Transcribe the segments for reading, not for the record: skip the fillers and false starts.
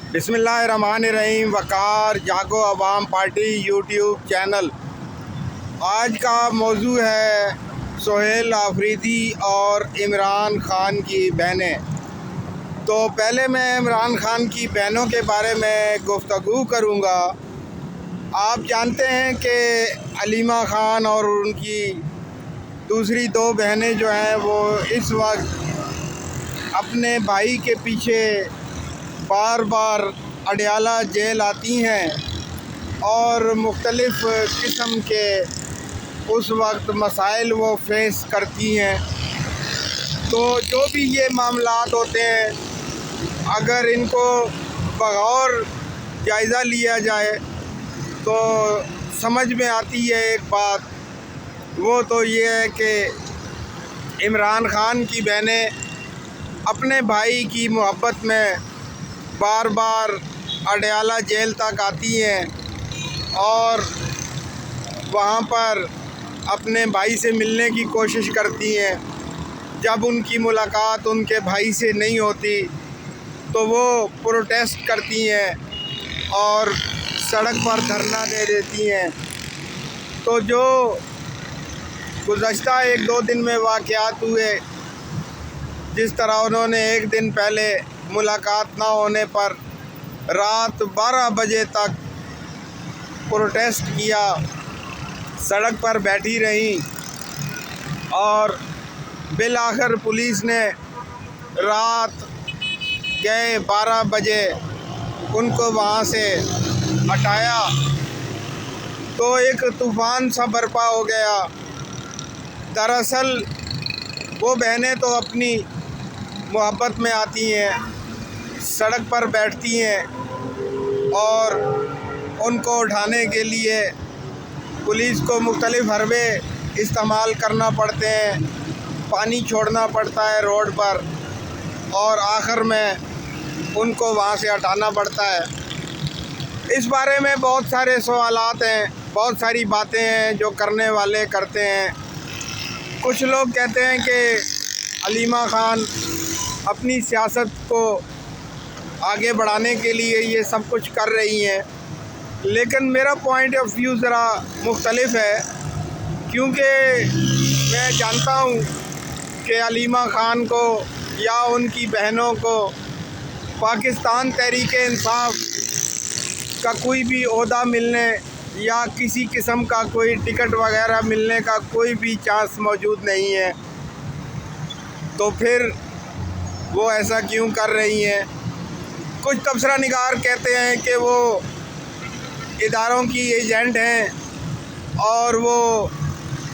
बिस्मिल्लाहिर्रहमानिर्रहीम। वक़ार जागो अवाम party YouTube channel. आज का मौजू है सोहेल आफरीदी और इमरान ख़ान की बहनें। तो पहले मैं इमरान ख़ान की बहनों के बारे में गुफ्तगू करूँगा। आप जानते हैं कि अलीमा ख़ान और उनकी दूसरी दो बहनें जो हैं वो इस वक्त अपने भाई के पीछे बार बार अडयाला जेल आती हैं और मुख्तलिफ़ किस्म के उस वक्त मसाइल वो फेस करती हैं। तो जो भी ये मामलात होते हैं, अगर इनको बग़ौर जायज़ा लिया जाए तो समझ में आती है एक बात, वो तो ये है कि इमरान ख़ान की बहनें अपने भाई की मोहब्बत में बार बार अडयाला जेल तक आती हैं और वहाँ पर अपने भाई से मिलने की कोशिश करती हैं। जब उनकी मुलाकात उनके भाई से नहीं होती तो वो प्रोटेस्ट करती हैं और सड़क पर धरना दे देती हैं। तो जो गुज़श्ता एक दो दिन में वाक़यात हुए, जिस तरह उन्होंने एक दिन पहले मुलाकात ना होने पर रात 12 बजे तक प्रोटेस्ट किया, सड़क पर बैठी रहीं और बिलाखिर पुलिस ने रात गए 12 बजे उनको वहाँ से हटाया। तो एक तूफ़ान सा बर्पा हो गया। दरअसल वो बहनें तो अपनी मोहब्बत में आती हैं, सड़क पर बैठती हैं और उनको उठाने के लिए पुलिस को मुख्तलिफ़ हरबे इस्तेमाल करना पड़ते हैं, पानी छोड़ना पड़ता है रोड पर और आखिर में उनको वहाँ से हटाना पड़ता है। इस बारे में बहुत सारे सवालात हैं, बहुत सारी बातें हैं जो करने वाले करते हैं। कुछ लोग कहते हैं कि अलीमा ख़ान अपनी सियासत को आगे बढ़ाने के लिए ये सब कुछ कर रही हैं, लेकिन मेरा पॉइंट ऑफ व्यू ज़रा मुख्तलिफ है, क्योंकि मैं जानता हूँ कि अलीमा ख़ान को या उनकी बहनों को पाकिस्तान तहरीक-ए-इंसाफ का कोई भी ओहदा मिलने या किसी किस्म का कोई टिकट वगैरह मिलने का कोई भी चांस मौजूद नहीं है। तो फिर वो ऐसा क्यों कर रही हैं? कुछ तबसरा निगार कहते हैं कि वो इदारों की एजेंट हैं और वो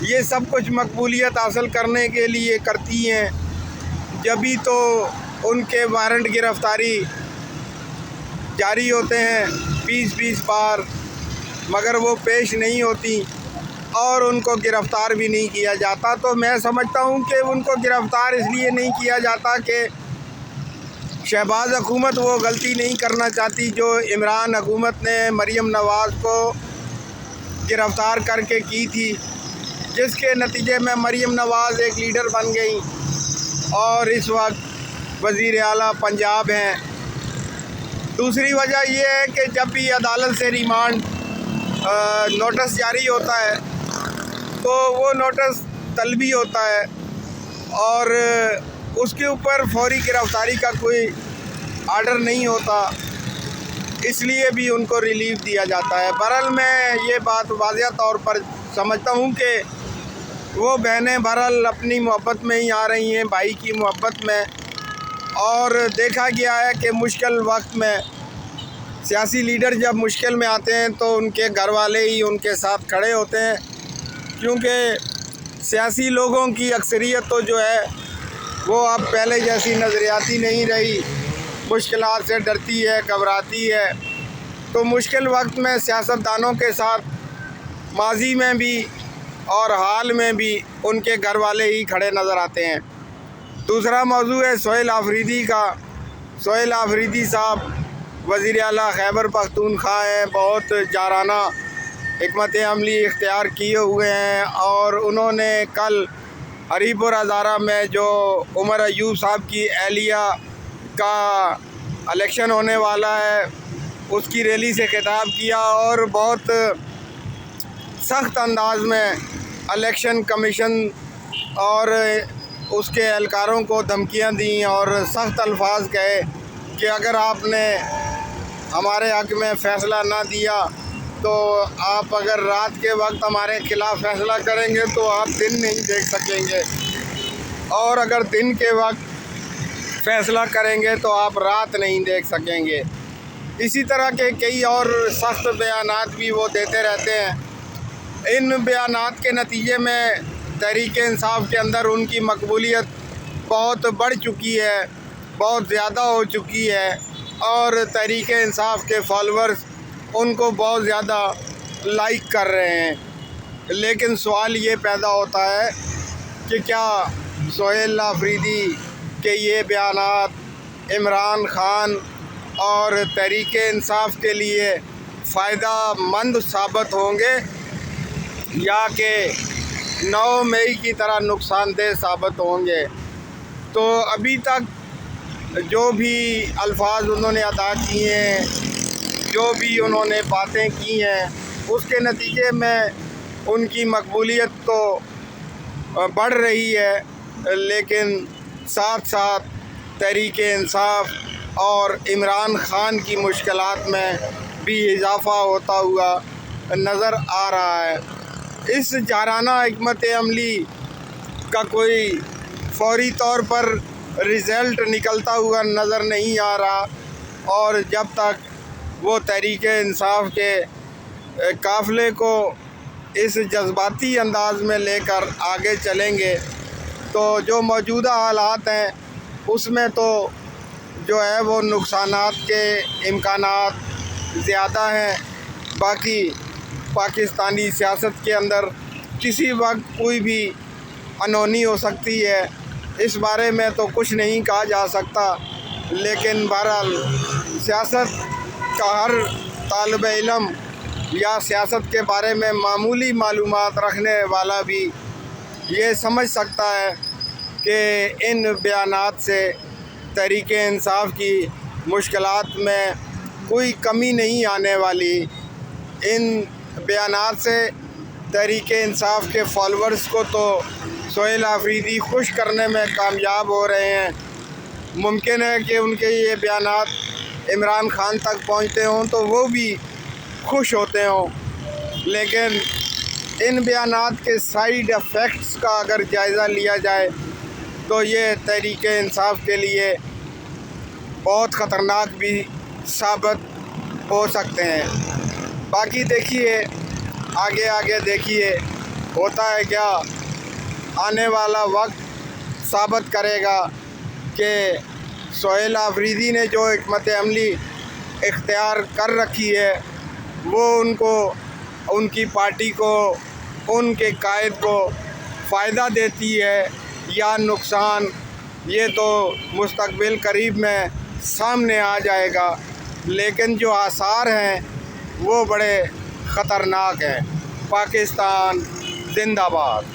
ये सब कुछ मकबूलियत हासिल करने के लिए करती हैं, जभी तो उनके वारंट गिरफ़्तारी जारी होते हैं 20-20 बार, मगर वो पेश नहीं होती और उनको गिरफ़्तार भी नहीं किया जाता। तो मैं समझता हूँ कि उनको गिरफ़्तार इसलिए नहीं किया जाता कि शहबाज हुकूमत वो गलती नहीं करना चाहती जो इमरान हुकूमत ने मरीम नवाज़ को गिरफ़्तार करके की थी, जिसके नतीजे में मरीम नवाज़ एक लीडर बन गई और इस वक्त वज़ीर आला पंजाब हैं। दूसरी वजह यह है कि जब भी अदालत से रिमांड नोटिस जारी होता है तो वो नोटिस तलबी होता है और उसके ऊपर फौरी गिरफ़्तारी का कोई आर्डर नहीं होता, इसलिए भी उनको रिलीफ़ दिया जाता है। बहरहाल मैं ये बात वाज़िह तौर पर समझता हूँ कि वो बहनें बहरहाल अपनी मोहब्बत में ही आ रही हैं, भाई की मोहब्बत में, और देखा गया है कि मुश्किल वक्त में सियासी लीडर जब मुश्किल में आते हैं तो उनके घर वाले ही उनके साथ खड़े होते हैं, क्योंकि सियासी लोगों की अक्सरियत तो जो है वो अब पहले जैसी नज़रियाती नहीं रही, मुश्किलात से डरती है, घबराती है। तो मुश्किल वक्त में सियासतदानों के साथ माजी में भी और हाल में भी उनके घर वाले ही खड़े नज़र आते हैं। दूसरा मौजू है सोहेल आफरीदी का। सोहेल आफरीदी साहब वज़ीर आला खैबर पख्तूनख्वा हैं, बहुत जाराना हिकमत अमली इख्तियार किए हुए हैं और उन्होंने कल हरीपुर हज़ारा में जो उमर अयूब साहब की एहलिया का इलेक्शन होने वाला है उसकी रैली से खिताब किया और बहुत सख्त अंदाज में इलेक्शन कमीशन और उसके एहलकारों को धमकियां दी और सख्त अल्फाज कहे कि अगर आपने हमारे हक़ में फ़ैसला ना दिया तो आप अगर रात के वक्त हमारे ख़िलाफ़ फ़ैसला करेंगे तो आप दिन नहीं देख सकेंगे, और अगर दिन के वक्त फ़ैसला करेंगे तो आप रात नहीं देख सकेंगे। इसी तरह के कई और सख्त बयानात भी वो देते रहते हैं। इन बयानात के नतीजे में तहरीक-ए-इंसाफ़ के अंदर उनकी मकबूलियत बहुत बढ़ चुकी है, बहुत ज़्यादा हो चुकी है, और तहरीक-ए-इंसाफ़ के फॉलोअर्स उनको बहुत ज़्यादा लाइक कर रहे हैं। लेकिन सवाल ये पैदा होता है कि क्या सोहेल आफरीदी के ये बयानात इमरान खान और तहरीक-ए-इंसाफ़ के लिए फ़ायदा मंद साबित होंगे या कि 9 मई की तरह नुकसानदेह साबित होंगे। तो अभी तक जो भी अल्फाज उन्होंने अदा किए हैं, जो भी उन्होंने बातें की हैं, उसके नतीजे में उनकी मकबूलियत तो बढ़ रही है, लेकिन साथ साथ तहरीक-ए-इंसाफ़ और इमरान खान की मुश्किलात में भी इजाफ़ा होता हुआ नज़र आ रहा है। इस जाराना हिकमत अमली का कोई फ़ौरी तौर पर रिज़ल्ट निकलता हुआ नज़र नहीं आ रहा, और जब तक वो तहरीक-ए-इंसाफ़ के काफ़िले को इस जज्बाती अंदाज में लेकर आगे चलेंगे तो जो मौजूदा हालात हैं उसमें तो जो है वो नुकसानात के इम्कानात ज़्यादा हैं। बाकी पाकिस्तानी सियासत के अंदर किसी वक्त कोई भी अनहोनी हो सकती है, इस बारे में तो कुछ नहीं कहा जा सकता। लेकिन बहरहाल सियासत का हर तालिब इल्म या सियासत के बारे में मामूली मालूमात रखने वाला भी ये समझ सकता है कि इन बयानात से तहरीक-ए-इंसाफ़ की मुश्किलात में कोई कमी नहीं आने वाली। इन बयानात से तहरीक-ए-इंसाफ़ के फॉलोअर्स को तो सोहेल आफरीदी खुश करने में कामयाब हो रहे हैं। मुमकिन है कि उनके ये बयानात इमरान खान तक पहुंचते हों तो वो भी खुश होते हों, लेकिन इन बयानात के साइड इफ़ेक्ट्स का अगर जायज़ा लिया जाए तो ये तहरीक-ए-इंसाफ़ के लिए बहुत ख़तरनाक भी साबित हो सकते हैं। बाकी देखिए, आगे आगे देखिए होता है क्या। आने वाला वक्त साबित करेगा कि सोहेल आफरीदी ने जो हिकमत अमली इख्तियार कर रखी है वो उनको, उनकी पार्टी को, उनके कायद को फ़ायदा देती है या नुकसान, ये तो मुस्तक़बिल करीब में सामने आ जाएगा। लेकिन जो आसार हैं वो बड़े ख़तरनाक हैं। पाकिस्तान जिंदाबाद।